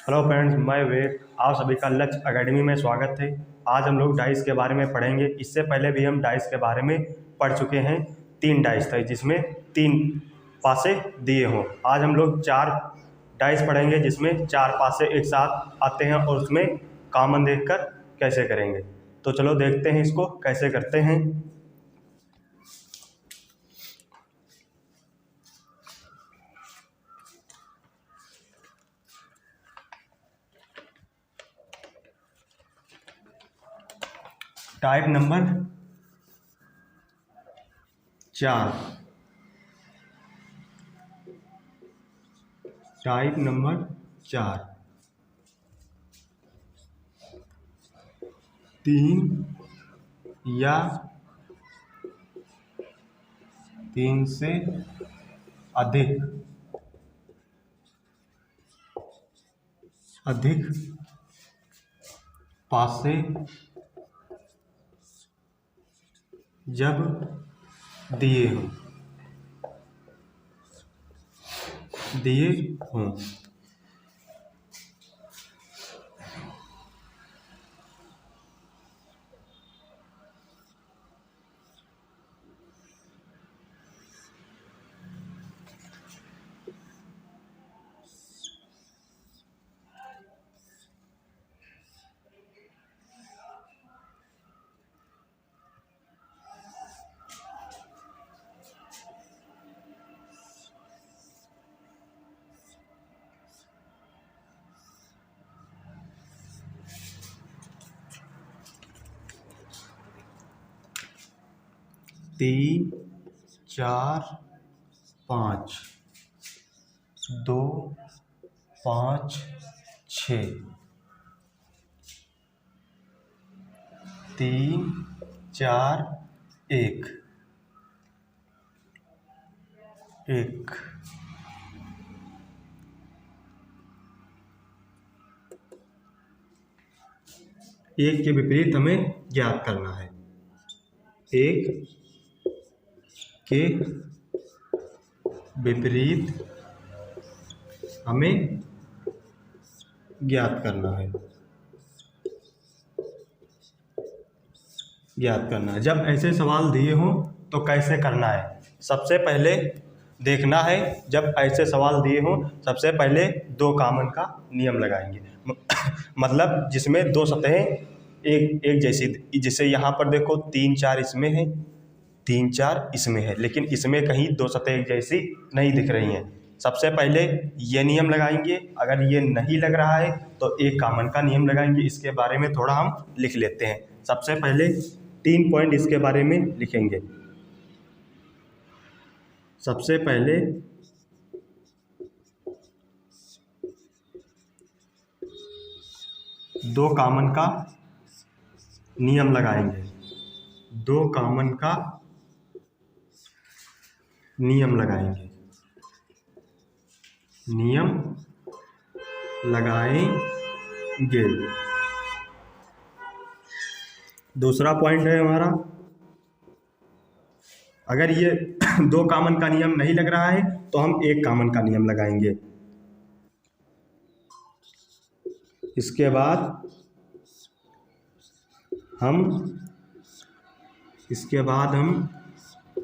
Hello friends, मैं वेद। आप सभी का लक्ष्य एकेडमी में स्वागत है। आज हम लोग डाइस के बारे में पढ़ेंगे। इससे पहले भी हम डाइस के बारे में पढ़ चुके हैं। 3 डाइस थे जिसमें 3 पासे दिए हों। आज हम लोग 4 डाइस पढ़ेंगे जिसमें 4 पासे एक साथ आते हैं और उसमें कॉमन देखकर कैसे करेंगे। तो चलो देखते हैं इसको कैसे करते हैं। Type number 4। टाइप नंबर 4, 3 या 3 से अधिक पासे जब दिए हों। तीन, 4, 5, 2, 5, 6, 3, 4, 1, 1। एक के विपरीत हमें ज्ञात करना है। एक के विपरीत हमें ज्ञात करना है। जब ऐसे सवाल दिए हों तो कैसे करना है। सबसे पहले देखना है, जब ऐसे सवाल दिए हों सबसे पहले 2 कॉमन का नियम लगाएंगे। मतलब जिसमें 2 सतहें एक जैसी, जैसे यहाँ पर देखो 3, 4 इसमें है, 3, 4 इसमें है, लेकिन इसमें कहीं 2 सतहें एक जैसी नहीं दिख रही हैं। सबसे पहले ये नियम लगाएंगे। अगर ये नहीं लग रहा है तो एक कॉमन का नियम लगाएंगे। इसके बारे में थोड़ा हम लिख लेते हैं। सबसे पहले 3 पॉइंट इसके बारे में लिखेंगे। सबसे पहले दो कॉमन का नियम लगाएंगे। 2 कॉमन का नियम लगाएंगे। दूसरा पॉइंट है हमारा, अगर ये 2 कॉमन का नियम नहीं लग रहा है तो हम एक कॉमन का नियम लगाएंगे। इसके बाद हम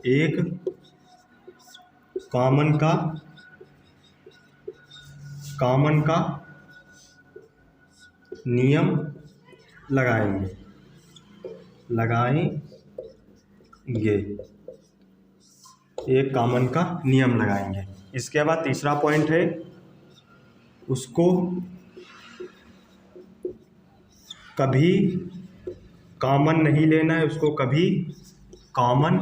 एक कॉमन का नियम लगाएंगे। एक कॉमन का नियम लगाएंगे। इसके बाद तीसरा पॉइंट है, उसको कभी कॉमन नहीं लेना है। उसको कभी कॉमन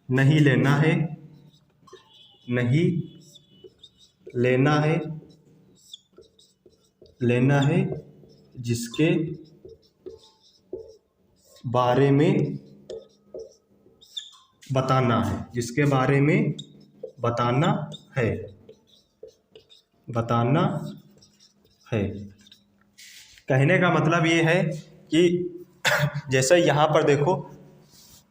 नहीं लेना है, जिसके बारे में बताना है। कहने का मतलब ये है कि जैसे यहाँ पर देखो,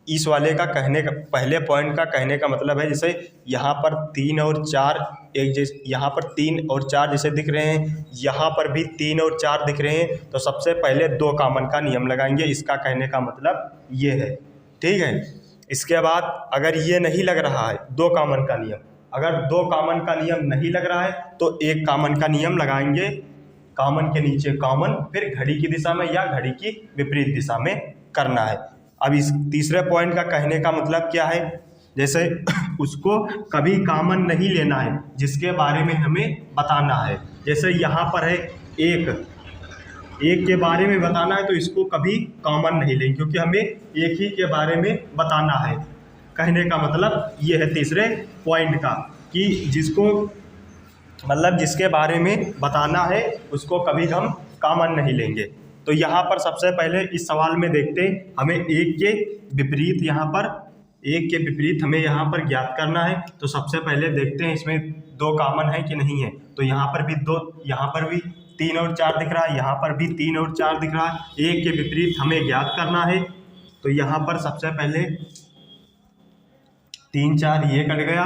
इस वाले का कहने का पहले पॉइंट का कहने का मतलब है, जैसे यहाँ पर 3 और 4 एक जैसे, यहाँ पर 3 और 4 जैसे दिख रहे हैं, यहाँ पर भी 3 और 4 दिख रहे हैं, तो सबसे पहले 2 कॉमन का नियम लगाएंगे। इसका कहने का मतलब ये है, ठीक है। इसके बाद अगर ये नहीं लग रहा है 2 कॉमन का नियम, अगर 2 कॉमन का नियम नहीं लग रहा है तो 1 कॉमन का नियम लगाएंगे। कॉमन के नीचे कॉमन, फिर घड़ी की दिशा में या घड़ी की विपरीत दिशा में करना है। अब इस तीसरे पॉइंट का कहने का मतलब क्या है, जैसे उसको कभी कॉमन नहीं लेना है जिसके बारे में हमें बताना है। जैसे यहाँ पर है एक के बारे में बताना है तो इसको कभी कॉमन नहीं लेंगे, क्योंकि हमें एक ही के बारे में बताना है। कहने का मतलब ये है तीसरे पॉइंट का, कि जिसको मतलब जिसके बारे में बताना है उसको कभी हम कॉमन नहीं लेंगे। तो यहाँ पर सबसे पहले इस सवाल में देखते हैं, हमें एक के विपरीत हमें यहाँ पर ज्ञात करना है। तो सबसे पहले देखते हैं इसमें 2 कॉमन है कि नहीं है। तो यहाँ पर भी 2, यहाँ पर भी 3 और 4 दिख रहा है, यहाँ पर भी 3 और 4 दिख रहा है। एक के विपरीत हमें ज्ञात करना है। तो यहाँ पर सबसे पहले 3 4 ये कट गया,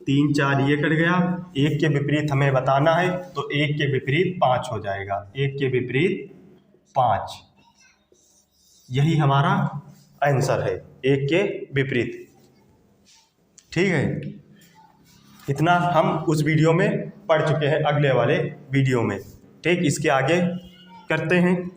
3 4 ये कट गया। एक के विपरीत हमें बताना है तो 1 के विपरीत 5 हो जाएगा, 1 के विपरीत 5। यही हमारा आंसर है, 1 के विपरीत। ठीक है, इतना हम उस वीडियो में पढ़ चुके हैं, अगले वाले वीडियो में। ठीक, इसके आगे करते हैं।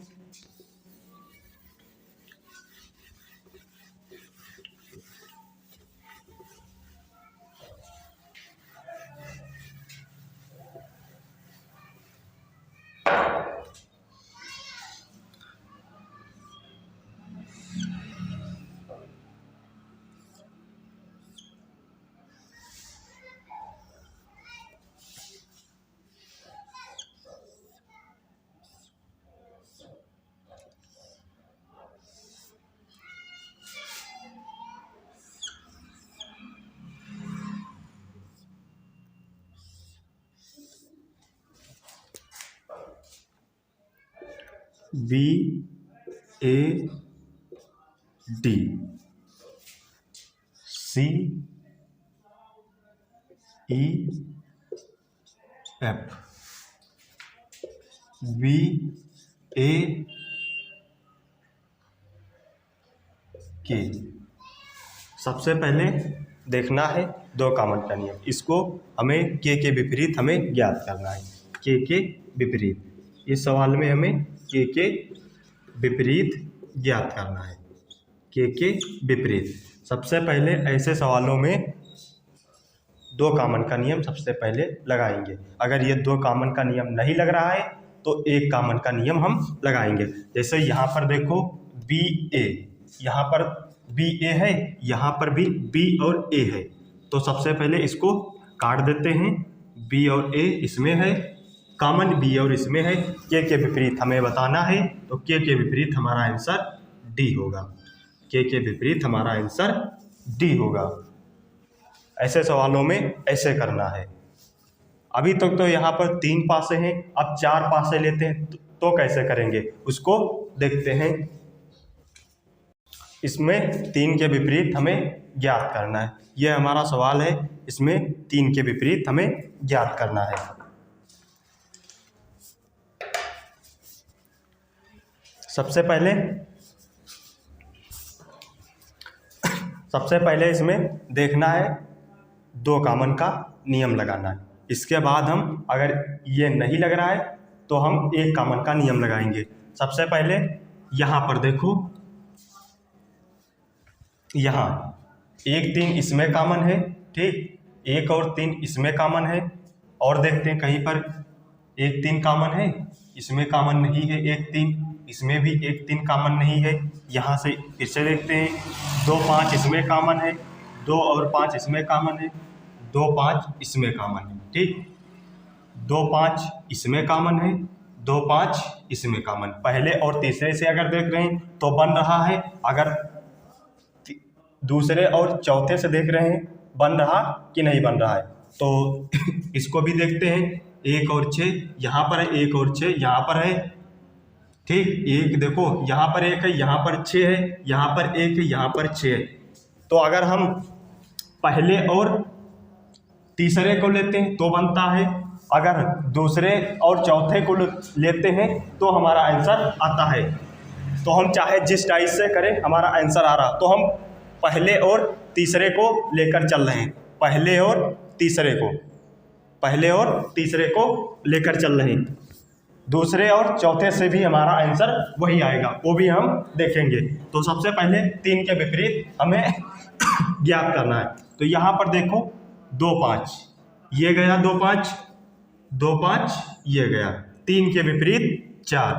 BAD CEF BAK। सबसे पहले देखना है 2 कॉमन का नियम, इसको हमें के विपरीत हमें ज्ञात करना है। के विपरीत, इस सवाल में हमें के विपरीत ज्ञात करना है। के विपरीत सबसे पहले ऐसे सवालों में 2 कॉमन का नियम सबसे पहले लगाएंगे। अगर ये 2 कॉमन का नियम नहीं लग रहा है तो 1 कॉमन का नियम हम लगाएंगे। जैसे यहाँ पर देखो BA, यहाँ पर BA है, यहाँ पर भी B और A है। तो सबसे पहले इसको काट देते हैं। B और A इसमें है, कॉमन B और इसमें है। के विपरीत हमें बताना है तो के विपरीत हमारा आंसर D होगा। के विपरीत हमारा आंसर D होगा। ऐसे सवालों में ऐसे करना है। अभी तक तो यहाँ पर 3 पासे हैं, अब 4 पासे लेते हैं तो कैसे करेंगे उसको देखते हैं। इसमें 3 के विपरीत हमें ज्ञात करना है। यह हमारा सवाल है, इसमें 3 के विपरीत हमें ज्ञात करना है। सबसे पहले इसमें देखना है 2 कॉमन का नियम लगाना है। इसके बाद हम अगर ये नहीं लग रहा है तो हम 1 कॉमन का नियम लगाएंगे। सबसे पहले यहाँ पर देखो, यहाँ 1 3 इसमें कॉमन है, ठीक, 1 और 3 इसमें कॉमन है। और देखते हैं कहीं पर 1 3 कॉमन है, इसमें कॉमन नहीं है। 1 3 इसमें भी 1 3 कॉमन नहीं है। यहाँ से फिर से देखते हैं 2 5 इसमें कॉमन है, 2 और 5 इसमें कॉमन है, 2 5 इसमें कॉमन है, ठीक, 2 5 इसमें कॉमन है, 2 5 इसमें कॉमन। पहले और तीसरे से अगर देख रहे हैं तो बन रहा है, अगर दूसरे और चौथे से देख रहे हैं बन रहा कि नहीं बन रहा है। तो इसको भी देखते हैं। 1 और 6 यहाँ पर है, 1 और 6 यहाँ पर है, ठीक, एक देखो यहाँ पर एक है, यहाँ पर 6 है, यहाँ पर एक है, यहाँ पर 6 है। तो अगर हम पहले और तीसरे को लेते हैं तो बनता है, अगर दूसरे और चौथे को लेते हैं तो हमारा आंसर आता है। तो हम चाहे जिस डाइस से करें हमारा आंसर आ रहा, तो हम पहले और तीसरे को लेकर चल रहे हैं, पहले और तीसरे को, पहले और तीसरे को लेकर चल रहे हैं। दूसरे और चौथे से भी हमारा आंसर वही आएगा, वो भी हम देखेंगे। तो सबसे पहले 3 के विपरीत हमें ज्ञात करना है। तो यहाँ पर देखो 2 5, ये गया 2 5, 2 5 ये गया, 3 के विपरीत 4,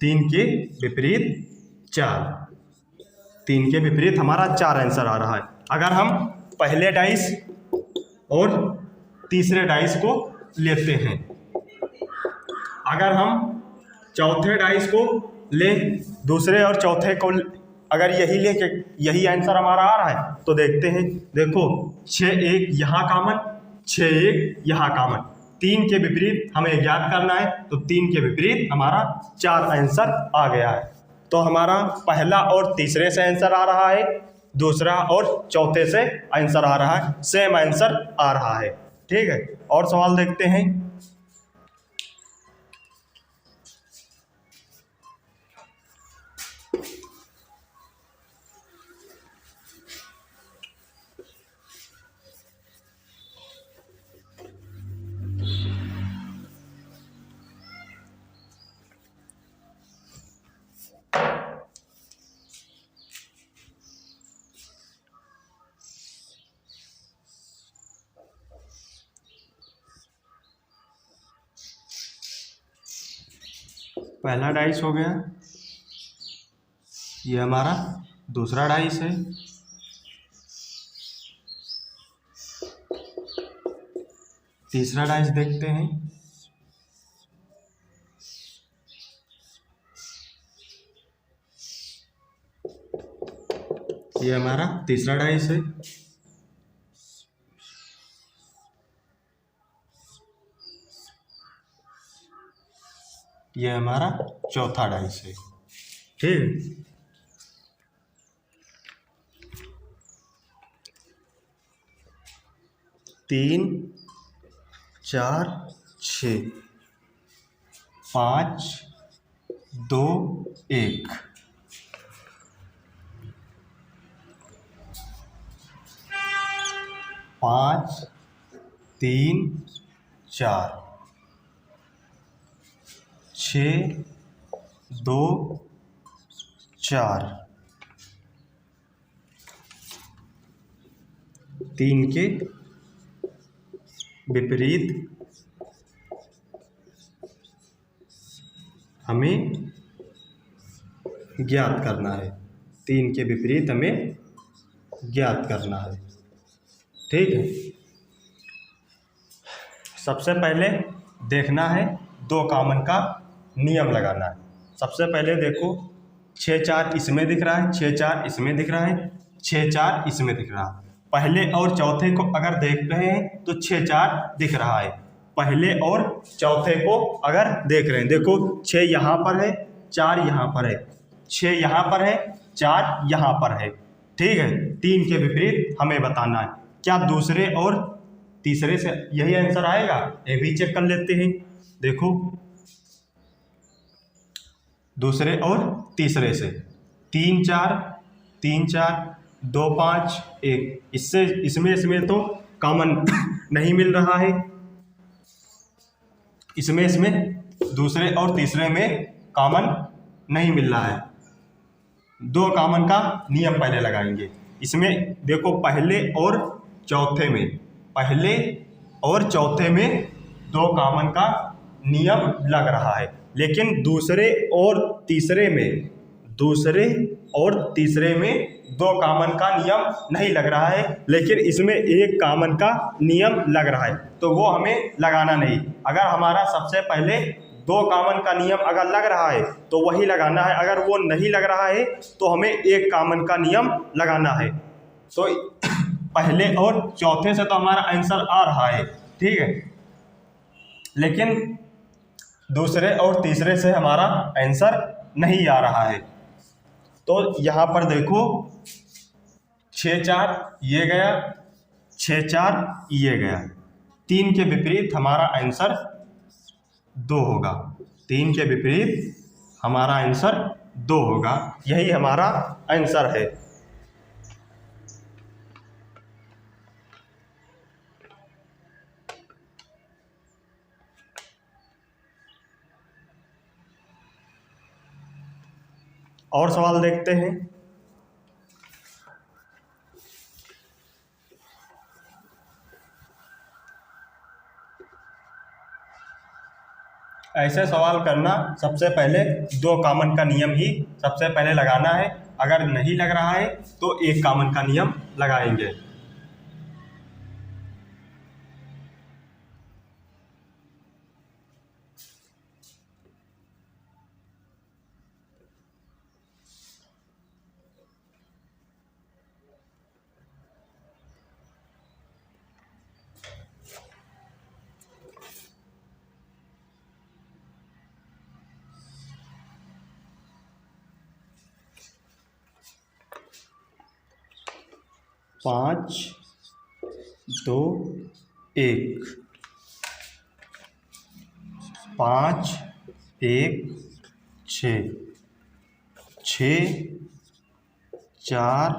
3 के विपरीत 4, 3 के विपरीत हमारा 4 आंसर आ रहा है। अगर हम पहले डाइस और तीसरे डाइस को लेते हैं, अगर हम चौथे डाइस को ले, दूसरे और चौथे को अगर यही लेके यही आंसर हमारा आ रहा है तो देखते हैं। देखो 6 1 यहाँ कामन, 6 1 यहाँ कामन, 3 के विपरीत हमें ज्ञात करना है। तो 3 के विपरीत हमारा 4 आंसर आ गया है। तो हमारा पहला और तीसरे से आंसर आ रहा है, दूसरा और चौथे से आंसर आ रहा है, सेम आंसर आ रहा है। ठीक है, और सवाल देखते हैं। पहला डाइस हो गया, ये हमारा दूसरा डाइस है, तीसरा डाइस देखते हैं। ये हमारा तीसरा डाइस है, ये हमारा चौथा डाइस है। ठीक, 3 4 6 5 2 1, 5 3 4 6 2 4, 3 के विपरीत हमें ज्ञात करना है, 3 के विपरीत हमें ज्ञात करना है। ठीक है, सबसे पहले देखना है 2 कॉमन का नियम लगाना है। सबसे पहले देखो 6 4 इसमें दिख रहा है, 6 4 इसमें दिख रहा है, 6 4 इसमें दिख रहा है। पहले और चौथे को अगर देख रहे हैं तो 6 4 दिख रहा है। पहले और चौथे को अगर देख रहे हैं, देखो 6 यहाँ पर है, 4 यहाँ पर है, 6 यहाँ पर है, 4 यहाँ पर है। ठीक है, 3 के विपरीत हमें बताना है। क्या दूसरे और तीसरे से यही आंसर आएगा? ये भी चेक कर लेते हैं। देखो दूसरे और तीसरे से 3 4 3 4 2 5 1, इससे इसमें तो कॉमन नहीं मिल रहा है, इसमें दूसरे और तीसरे में कॉमन नहीं मिल रहा है। 2 कॉमन का नियम पहले लगाएंगे। इसमें देखो पहले और चौथे में, पहले और चौथे में 2 कॉमन का नियम लग रहा है, लेकिन दूसरे और तीसरे में 2 कॉमन का नियम नहीं लग रहा है, लेकिन इसमें 1 कॉमन का नियम लग रहा है, तो वो हमें लगाना नहीं। अगर हमारा सबसे पहले 2 कॉमन का नियम अगर लग रहा है तो वही लगाना है, अगर वो नहीं लग रहा है तो हमें 1 कॉमन का नियम लगाना है। तो पहले और चौथे से तो हमारा आंसर आ रहा है, ठीक है, लेकिन दूसरे और तीसरे से हमारा आंसर नहीं आ रहा है। तो यहाँ पर देखो 6 4 ये गया, 6 4 ये गया। 3 के विपरीत हमारा आंसर 2 होगा। 3 के विपरीत हमारा आंसर 2 होगा। यही हमारा आंसर है। और सवाल देखते हैं। ऐसे सवाल करना, सबसे पहले 2 कॉमन का नियम ही सबसे पहले लगाना है। अगर नहीं लग रहा है तो 1 कॉमन का नियम लगाएंगे। पाँच 2 1, 5 1 6, 6 4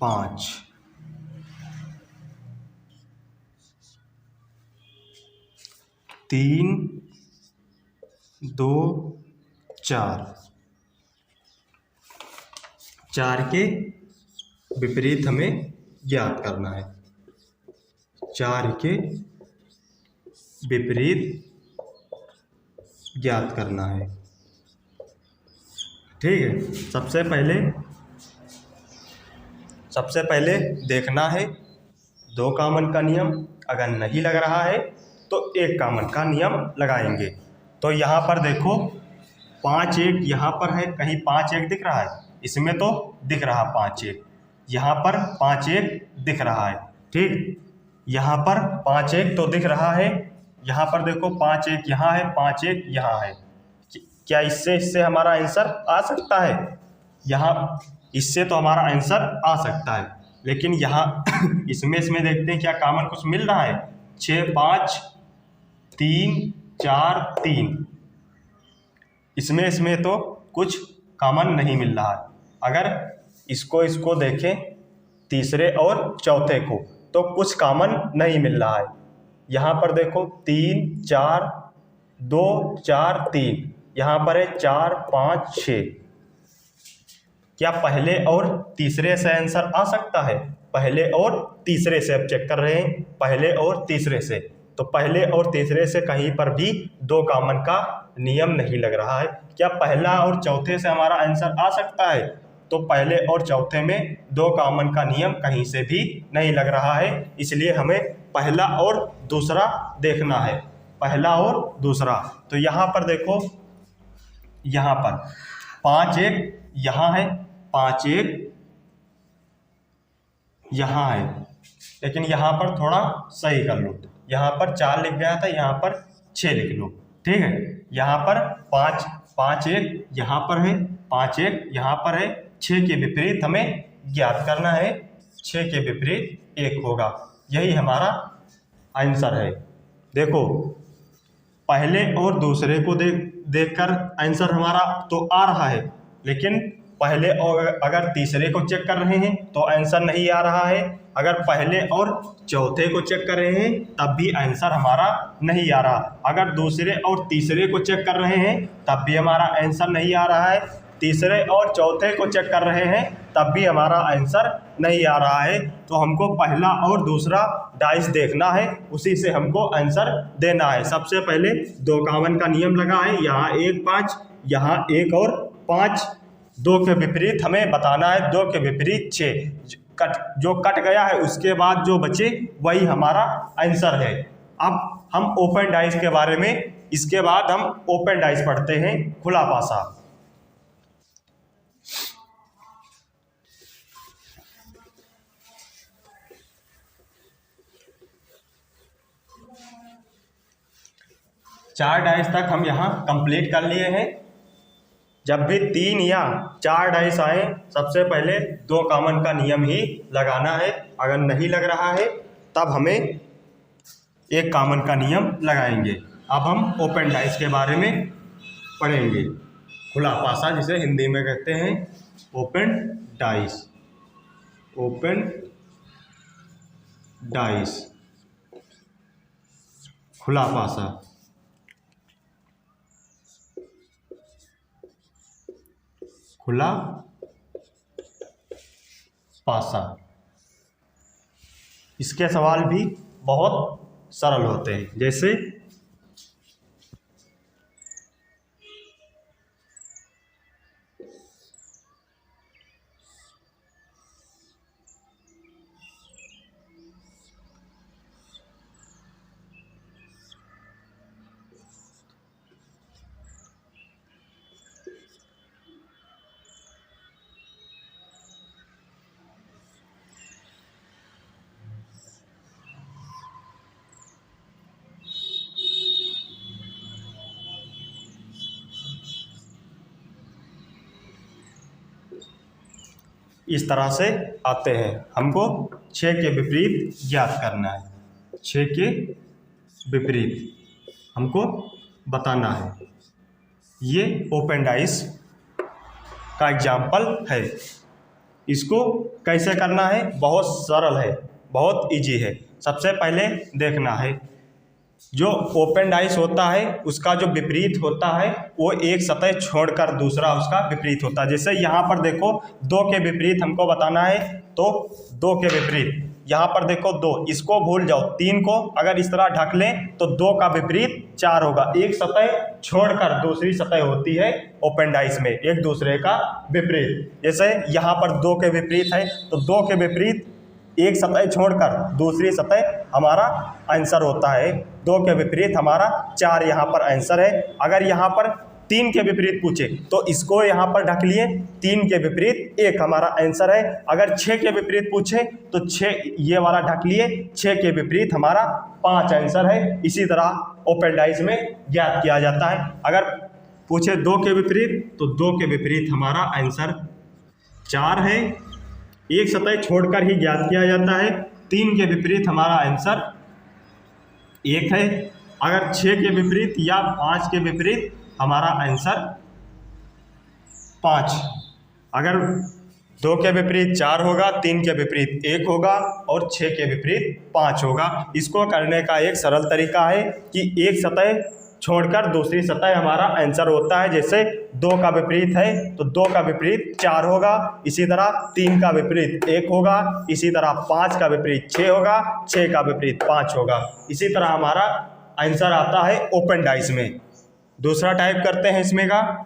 5, 3 2 4। 4 के विपरीत हमें ज्ञात करना है। 4 के विपरीत ज्ञात करना है। ठीक है। सबसे पहले देखना है 2 कॉमन का नियम। अगर नहीं लग रहा है तो 1 कॉमन का नियम लगाएंगे। तो यहाँ पर देखो 5 1 यहाँ पर है, कहीं 5 1 दिख रहा है? इसमें तो दिख रहा 5 1, यहाँ पर 5 1 दिख रहा है। ठीक, यहाँ पर 5 1 तो दिख रहा है। यहाँ पर देखो 5 1 यहाँ है, 5 1 यहाँ है। क्या इससे हमारा आंसर आ सकता है? यहाँ इससे तो हमारा आंसर आ सकता है, लेकिन यहाँ इसमें देखते हैं क्या कॉमन कुछ मिल रहा है। 6 5 3 4 3, इसमें तो कुछ कॉमन नहीं मिल रहा है। अगर इसको देखें तीसरे और चौथे को, तो कुछ कॉमन नहीं मिल रहा है। यहाँ पर देखो 3 4 2 4 3, यहाँ पर है 4 5 6। क्या पहले और तीसरे से आंसर आ सकता है? पहले और तीसरे से अब चेक कर रहे हैं, पहले और तीसरे से। तो पहले और तीसरे से कहीं पर भी 2 कॉमन का नियम नहीं लग रहा है। क्या पहला और चौथे से हमारा आंसर आ सकता है? तो पहले और चौथे में 2 कॉमन का नियम कहीं से भी नहीं लग रहा है। इसलिए हमें पहला और दूसरा देखना है, पहला और दूसरा। तो यहाँ पर देखो, यहाँ पर 5 1 यहाँ है, 5 1 यहाँ है, लेकिन यहाँ पर थोड़ा सही कर लो। यहाँ पर 4 लिख गया था, यहाँ पर 6 लिख लो। ठीक है। यहाँ पर 5 1 यहाँ पर है, 5 1 यहाँ पर है। 6 के विपरीत हमें ज्ञात करना है। 6 के विपरीत 1 होगा। यही हमारा आंसर है। देखो पहले और दूसरे को देखकर आंसर हमारा तो आ रहा है, लेकिन पहले और अगर तीसरे को चेक कर रहे हैं तो आंसर नहीं आ रहा है। अगर पहले और चौथे को चेक कर रहे हैं तब भी आंसर हमारा नहीं आ रहा। अगर दूसरे और तीसरे को चेक कर रहे हैं तब भी हमारा आंसर नहीं आ रहा है। तीसरे और चौथे को चेक कर रहे हैं तब भी हमारा आंसर नहीं आ रहा है। तो हमको पहला और दूसरा डाइस देखना है, उसी से हमको आंसर देना है। सबसे पहले 2 कॉमन का नियम लगा है, यहाँ 1 5, यहाँ 1 और 5। 2 के विपरीत हमें बताना है, 2 के विपरीत 6। जो कट गया है उसके बाद जो बचे वही हमारा आंसर है। अब हम ओपन डाइस के बारे में, इसके बाद हम ओपन डाइस पढ़ते हैं, खुला पासा। चार डाइस तक हम यहाँ कंप्लीट कर लिए हैं। जब भी 3 या 4 डाइस आए सबसे पहले 2 कॉमन का नियम ही लगाना है। अगर नहीं लग रहा है तब हमें एक कॉमन का नियम लगाएंगे। अब हम ओपन डाइस के बारे में पढ़ेंगे। खुला पासा जिसे हिंदी में कहते हैं ओपन डाइस। ओपन डाइस, खुला पासा। खुला पासा, इसके सवाल भी बहुत सरल होते हैं। जैसे इस तरह से आते हैं। हमको 6 के विपरीत ज्ञात करना है। 6 के विपरीत हमको बताना है। ये ओपन डाइस का एग्जाम्पल है। इसको कैसे करना है? बहुत सरल है, बहुत इजी है। सबसे पहले देखना है जो ओपन डाइस होता है उसका जो विपरीत होता है वो एक सतह छोड़कर दूसरा उसका विपरीत होता है। जैसे यहाँ पर देखो 2 के विपरीत हमको बताना है, तो 2 के विपरीत यहाँ पर देखो 2, इसको भूल जाओ। 3 को अगर इस तरह ढक लें तो 2 का विपरीत 4 होगा। एक सतह छोड़कर दूसरी सतह होती है ओपन डाइस में एक दूसरे का विपरीत। जैसे यहाँ पर 2 के विपरीत है तो 2 के विपरीत एक सतह छोड़कर दूसरी सतह हमारा आंसर होता है। 2 के विपरीत हमारा 4 यहाँ पर आंसर है। अगर यहाँ पर 3 के विपरीत पूछे तो इसको यहाँ पर ढक लिए, 3 के विपरीत 1 हमारा आंसर है। अगर 6 के विपरीत पूछे तो 6 ये वाला ढक लिए, 6 के विपरीत हमारा 5 आंसर है। इसी तरह ओपन डाइस में ज्ञात किया जाता है। अगर पूछे 2 के विपरीत तो 2 के विपरीत हमारा आंसर 4 है। एक सतह छोड़कर ही ज्ञात किया जाता है। 3 के विपरीत हमारा आंसर 1 है। अगर 6 के विपरीत या 5 के विपरीत हमारा आंसर 5। अगर 2 के विपरीत 4 होगा, 3 के विपरीत 1 होगा और 6 के विपरीत 5 होगा। इसको करने का एक सरल तरीका है कि एक सतह छोड़कर दूसरी सतह हमारा आंसर होता है। जैसे 2 का विपरीत है तो 2 का विपरीत 4 होगा, इसी तरह 3 का विपरीत 1 होगा, इसी तरह 5 का विपरीत 6 होगा, 6 का विपरीत 5 होगा। इसी तरह हमारा आंसर आता है ओपन डाइस में। दूसरा टाइप करते हैं इसमें का।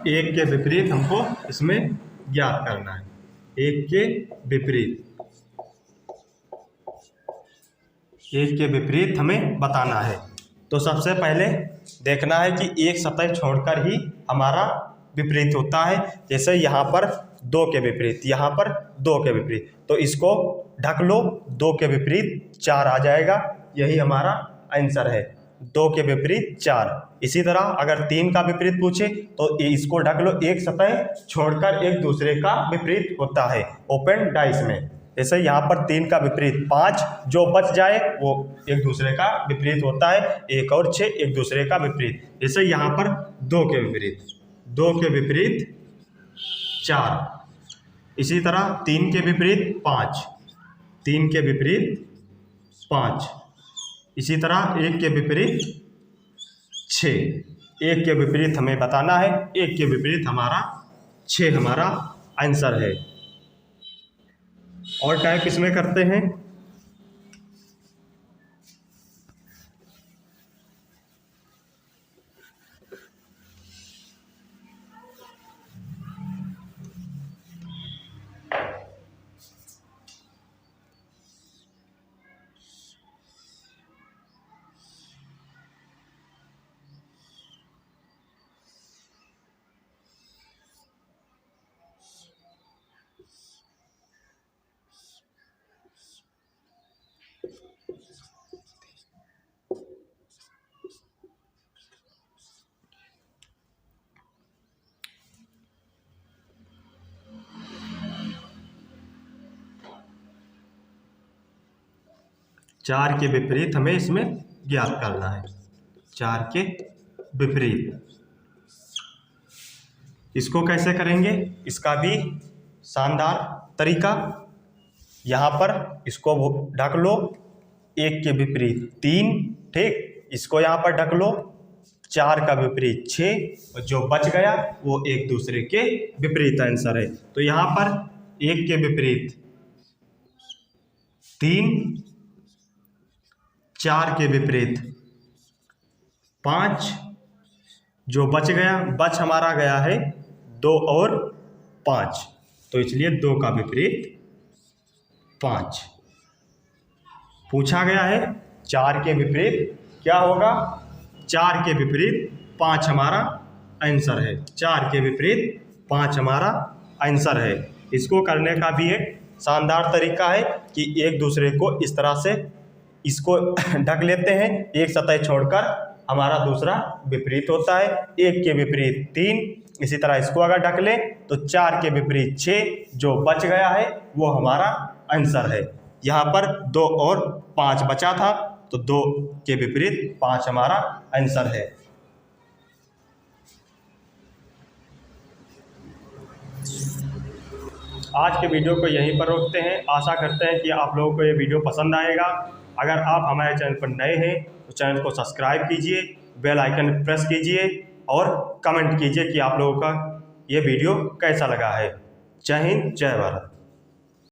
एक के विपरीत हमको इसमें ज्ञात करना है। एक के विपरीत, एक के विपरीत हमें बताना है। तो सबसे पहले देखना है कि एक सतह छोड़कर ही हमारा विपरीत होता है। जैसे यहाँ पर 2 के विपरीत, यहाँ पर 2 के विपरीत, तो इसको ढक लो, 2 के विपरीत 4 आ जाएगा। यही हमारा आंसर है। 2 के विपरीत 4। इसी तरह अगर 3 का विपरीत पूछे तो इसको ढक लो, एक सतह छोड़कर एक दूसरे का विपरीत होता है ओपन डाइस में। जैसे यहाँ पर 3 का विपरीत 5, जो बच जाए वो एक दूसरे का विपरीत होता है, 1 और 6 एक दूसरे का विपरीत। जैसे यहाँ पर 2 के विपरीत 4। इसी तरह 3 के विपरीत 5, 3 के विपरीत 5। इसी तरह 1 के विपरीत 6, 1 के विपरीत हमें बताना है, 1 के विपरीत हमारा 6 हमारा आंसर है। और टाइप इसमें करते हैं। चार के विपरीत हमें इसमें ज्ञात करना है, 4 के विपरीत। इसको कैसे करेंगे, इसका भी शानदार तरीका। यहाँ पर इसको ढक लो, 1 के विपरीत 3, ठीक। इसको यहाँ पर ढक लो, 4 का विपरीत 6, और जो बच गया वो एक दूसरे के विपरीत आंसर है। तो यहाँ पर 1 के विपरीत 3, 4 के विपरीत 5, जो बच गया, बच हमारा गया है 2 और 5, तो इसलिए 2 का विपरीत 5 पूछा गया है। 4 के विपरीत क्या होगा, 4 के विपरीत 5 हमारा आंसर है, 4 के विपरीत 5 हमारा आंसर है। इसको करने का भी एक शानदार तरीका है कि एक दूसरे को इस तरह से इसको ढक लेते हैं, एक सतह छोड़कर हमारा दूसरा विपरीत होता है। 1 के विपरीत 3, इसी तरह इसको अगर ढक लें तो 4 के विपरीत 6, जो बच गया है वो हमारा आंसर है। यहाँ पर 2 और 5 बचा था, तो 2 के विपरीत 5 हमारा आंसर है। आज के वीडियो को यहीं पर रोकते हैं। आशा करते हैं कि आप लोगों को ये वीडियो पसंद आएगा। अगर आप हमारे चैनल पर नए हैं तो चैनल को सब्सक्राइब कीजिए, बेल आइकन प्रेस कीजिए और कमेंट कीजिए कि आप लोगों का ये वीडियो कैसा लगा है। जय हिंद, जय भारत।